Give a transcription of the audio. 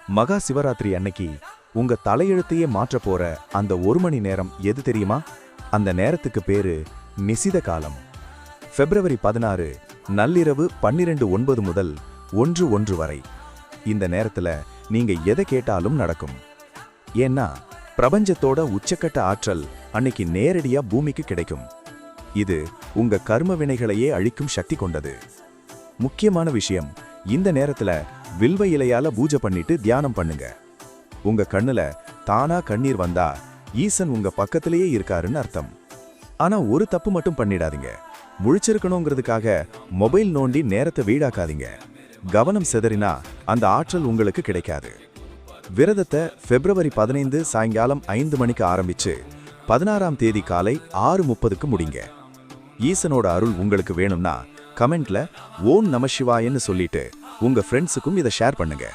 மகா சிவராத்திரி அன்னைக்கு உங்க தலையெழுத்தையே மாற்ற போற அந்த 1 மணி நேரம் எது தெரியுமா? அந்த நேரத்துக்கு பேரு நிசித காலம். பிப்ரவரி 16 நள்ளிரவு 12:09 முதல் 1:01 வரை. இந்த நேரத்துல நீங்க எதை கேட்டாலும் நடக்கும். ஏன்னா பிரபஞ்சத்தோட உச்சக்கட்ட ஆற்றல் அன்னைக்கு நேரடியா பூமிக்கு கிடைக்கும். இது உங்க கர்ம வினைகளையே அழிக்கும் சக்தி கொண்டது. முக்கியமான விஷயம், இந்த நேரத்துல வில்வ இலையால பூஜை பண்ணிட்டு தியானம் பண்ணுங்க. உங்க கண்ணுல தானா கண்ணீர் வந்தா ஈசன் உங்க பக்கத்திலேயே இருக்காருன்னு அர்த்தம். ஆனா ஒரு தப்பு மட்டும் பண்ணிடாதீங்க. முழிச்சிருக்கணுங்கிறதுக்காக மொபைல் நோண்டி நேரத்தை வீடாக்காதீங்க. கவனம் சிதறினா அந்த ஆற்றல் உங்களுக்கு கிடைக்காது. விரதத்தை பிப்ரவரி 15 சாயங்காலம் 5 மணிக்கு ஆரம்பிச்சு 16ஆம் தேதி காலை 6:30க்கு முடிங்க. ஈசனோட அருள் உங்களுக்கு வேணும்னா கமெண்ட்ல ஓம் நம சிவாயன்னு சொல்லிட்டு உங்க ஃப்ரெண்ட்ஸுக்கும் இதை ஷேர் பண்ணுங்க.